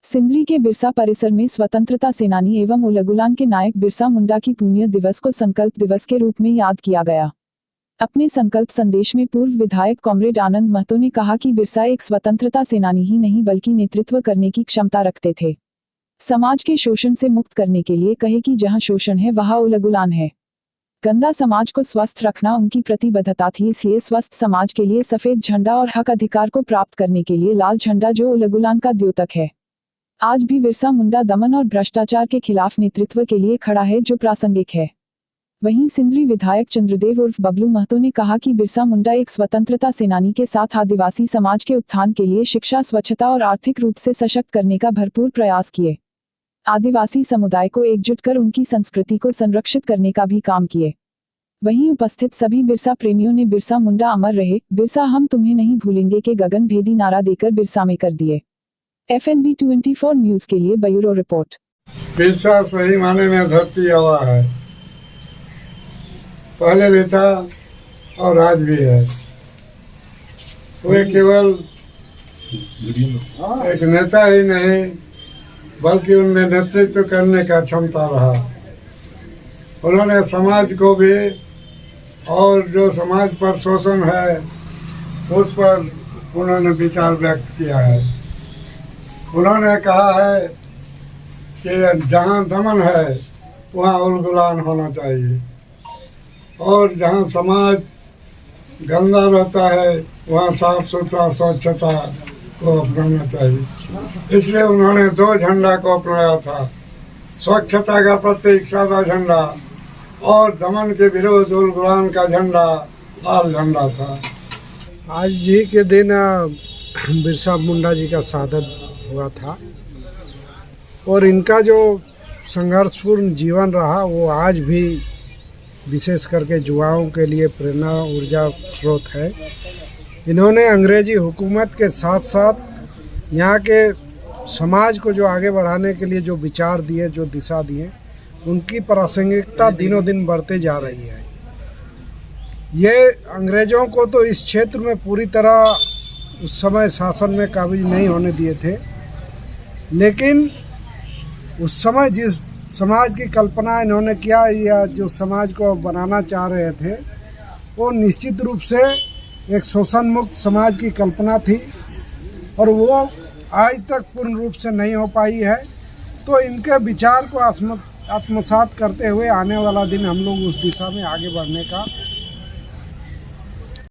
सिंदरी के बिरसा परिसर में स्वतंत्रता सेनानी एवं उलगुलान के नायक बिरसा मुंडा की पुण्य दिवस को संकल्प दिवस के रूप में याद किया गया। अपने संकल्प संदेश में पूर्व विधायक कॉमरेड आनंद महतो ने कहा कि बिरसा एक स्वतंत्रता सेनानी ही नहीं बल्कि नेतृत्व करने की क्षमता रखते थे। समाज के शोषण से मुक्त करने के लिए कहे कि जहां शोषण है वहां उलगुलान है। गंदा समाज को स्वस्थ रखना उनकी प्रतिबद्धता थी, इसलिए स्वस्थ समाज के लिए सफेद झंडा और हक अधिकार को प्राप्त करने के लिए लाल झंडा जो उलगुलान का द्योतक है। आज भी बिरसा मुंडा दमन और भ्रष्टाचार के खिलाफ नेतृत्व के लिए खड़ा है जो प्रासंगिक है। वहीं सिंदरी विधायक चंद्रदेव उर्फ बबलू महतो ने कहा कि बिरसा मुंडा एक स्वतंत्रता सेनानी के साथ आदिवासी समाज के उत्थान के लिए शिक्षा, स्वच्छता और आर्थिक रूप से सशक्त करने का भरपूर प्रयास किए। आदिवासी समुदाय को एकजुट कर उनकी संस्कृति को संरक्षित करने का भी काम किए। वहीं उपस्थित सभी बिरसा प्रेमियों ने बिरसा मुंडा अमर रहे, बिरसा हम तुम्हें नहीं भूलेंगे के गगन भेदी नारा देकर बिरसा में कर दिए। FNB 24 न्यूज के लिए ब्यूरो रिपोर्ट। बिरसा सही माने में धरती आवा है, पहले भी था और आज भी है। वे केवल एक नेता ही नहीं बल्कि उनमें नेतृत्व करने का क्षमता रहा। उन्होंने समाज को भी और जो समाज पर शोषण है उस पर उन्होंने विचार व्यक्त किया है। उन्होंने कहा है कि जहाँ दमन है वहाँ उलगुलान होना चाहिए और जहाँ समाज गंदा रहता है वहाँ साफ सुथरा स्वच्छता को अपनाना चाहिए। इसलिए उन्होंने दो झंडा को अपनाया था, स्वच्छता का प्रतीक सादा झंडा और दमन के विरोध उलगुलान का झंडा लाल झंडा था। आज जी के दिन बिरसा मुंडा जी का शहादत हुआ था और इनका जो संघर्षपूर्ण जीवन रहा वो आज भी विशेष करके युवाओं के लिए प्रेरणा ऊर्जा स्रोत है। इन्होंने अंग्रेजी हुकूमत के साथ साथ यहाँ के समाज को जो आगे बढ़ाने के लिए जो विचार दिए, जो दिशा दिए, उनकी प्रासंगिकता दिनों दिन बढ़ते जा रही है। ये अंग्रेज़ों को तो इस क्षेत्र में पूरी तरह उस समय शासन में काबिज नहीं होने दिए थे, लेकिन उस समय जिस समाज की कल्पना इन्होंने किया या जो समाज को बनाना चाह रहे थे वो निश्चित रूप से एक शोषण मुक्त समाज की कल्पना थी और वो आज तक पूर्ण रूप से नहीं हो पाई है। तो इनके विचार को आत्मसात करते हुए आने वाला दिन हम लोग उस दिशा में आगे बढ़ने का